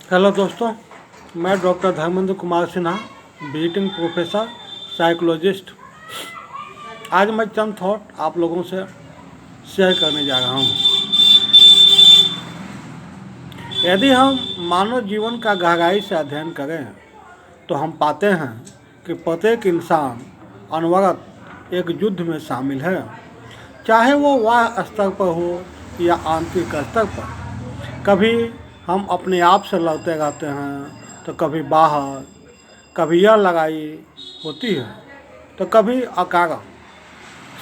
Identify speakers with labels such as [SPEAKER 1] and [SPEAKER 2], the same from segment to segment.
[SPEAKER 1] Hello दोस्तों, मैं doctor Dharmendra Kumar Sinha, visiting professor psychologist. आज मैं चंद थॉट आप लोगों से शेयर करने जा रहा हूँ। यदि हम मानव जीवन का गहराई से अध्ययन करें तो हम पाते हैं कि प्रत्येक इंसान अनवरत एक युद्ध में शामिल है, चाहे वो बाह्य स्तर पर हो या आंतरिक स्तर पर। कभी हम अपने आप से लड़ते रहते हैं तो कभी बाहर, कभी यह लड़ाई होती है तो कभी अकारण।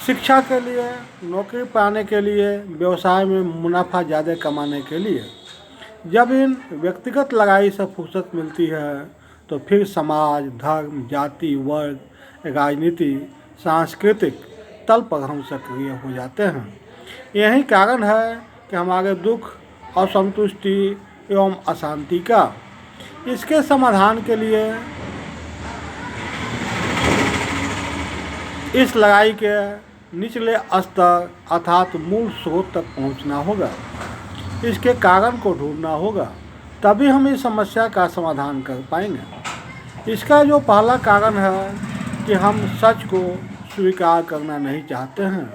[SPEAKER 1] शिक्षा के लिए, नौकरी पाने के लिए, व्यवसाय में मुनाफा ज़्यादा कमाने के लिए। जब इन व्यक्तिगत लड़ाई से फुर्सत मिलती है तो फिर समाज, धर्म, जाति, वर्ग, राजनीति, सांस्कृतिक तल पर हम सक्रिय हो जाते हैं। यही कारण है कि हमारे दुख, असंतुष्टि एवं अशांति का। इसके समाधान के लिए इस लड़ाई के निचले स्तर अर्थात मूल स्रोत तक पहुंचना होगा। इसके कारण को ढूंढना होगा, तभी हम इस समस्या का समाधान कर पाएंगे। इसका जो पहला कारण है कि हम सच को स्वीकार करना नहीं चाहते हैं,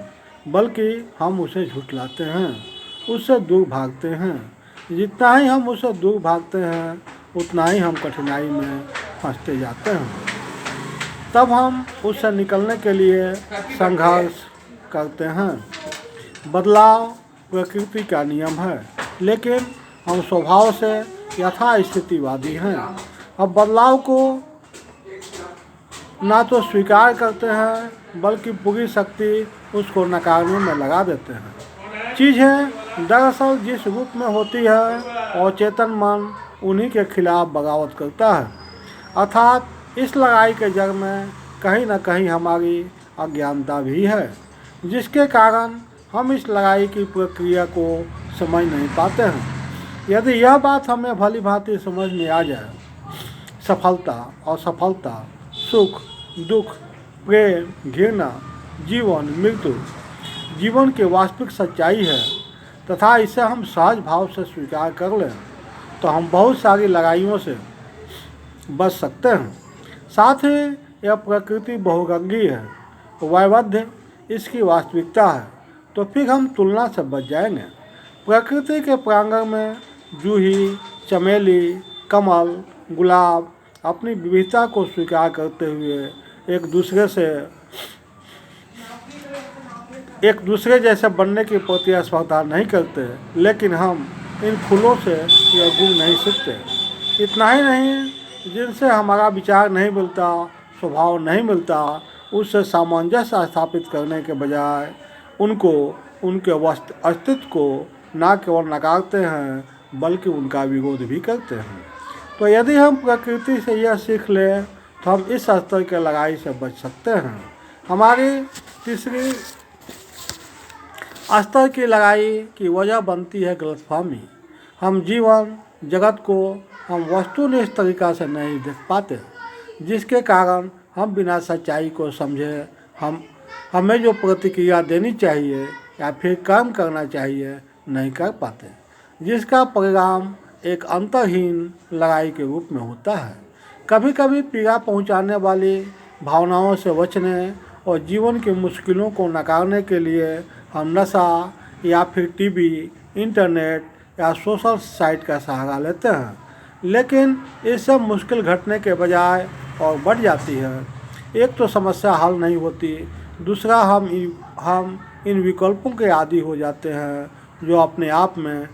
[SPEAKER 1] बल्कि हम उसे झुठलाते हैं, उससे दूर भागते हैं। जितना ही हम उससे दूर भागते हैं उतना ही हम कठिनाई में फंसते जाते हैं। तब हम उससे निकलने के लिए संघर्ष करते हैं। बदलाव प्रकृति का नियम है, लेकिन हम स्वभाव से यथास्थितिवादी हैं। अब बदलाव को ना तो स्वीकार करते हैं बल्कि पूरी शक्ति उसको नकारने में लगा देते हैं। चीज़ें दरअसल जिस रूप में होती है और चेतन मन उन्हीं के खिलाफ बगावत करता है। अर्थात इस लड़ाई के जड़ में कहीं न कहीं हमारी अज्ञानता भी है, जिसके कारण हम इस लड़ाई की प्रक्रिया को समझ नहीं पाते हैं। यदि यह बात हमें भली भांति समझ में आ जाए, सफलता, असफलता, सुख, दुख, प्रेम, घृणा, जीवन, मृत्यु जीवन की वास्तविक सच्चाई है तथा इसे हम सहज भाव से स्वीकार कर लें तो हम बहुत सारी लड़ाइयों से बच सकते हैं। साथ ही यह प्रकृति बहुरंगी है, वैविध्य इसकी वास्तविकता है, तो फिर हम तुलना से बच जाएंगे। प्रकृति के प्रांगण में जूही, चमेली, कमल, गुलाब अपनी विविधता को स्वीकार करते हुए एक दूसरे जैसे बनने की प्रतिस्पर्धा नहीं करते, लेकिन हम इन फूलों से यह गुण नहीं सीखते। इतना ही नहीं, जिनसे हमारा विचार नहीं मिलता, स्वभाव नहीं मिलता, उससे सामंजस्य स्थापित करने के बजाय उनके अस्तित्व को न केवल नकारते हैं बल्कि उनका विरोध भी करते हैं। तो यदि हम प्रकृति से यह सीख लें तो हम इस स्तर के लड़ाई से बच सकते हैं। हमारी तीसरी स्तर की लड़ाई की वजह बनती है गलतफहमी। हम जीवन जगत को हम वस्तुनिष्ठ तरीक़ा से नहीं देख पाते, जिसके कारण हम बिना सच्चाई को समझे हमें जो प्रतिक्रिया देनी चाहिए या फिर काम करना चाहिए नहीं कर पाते, जिसका परिणाम एक अंतहीन लड़ाई के रूप में होता है। कभी कभी पीड़ा पहुंचाने वाली भावनाओं से बचने और जीवन की मुश्किलों को नकारने के लिए हम नशा या फिर टीवी, इंटरनेट या सोशल साइट का सहारा लेते हैं, लेकिन इससे मुश्किल घटने के बजाय और बढ़ जाती है। एक तो समस्या हल नहीं होती, दूसरा हम इन विकल्पों के आदी हो जाते हैं जो अपने आप में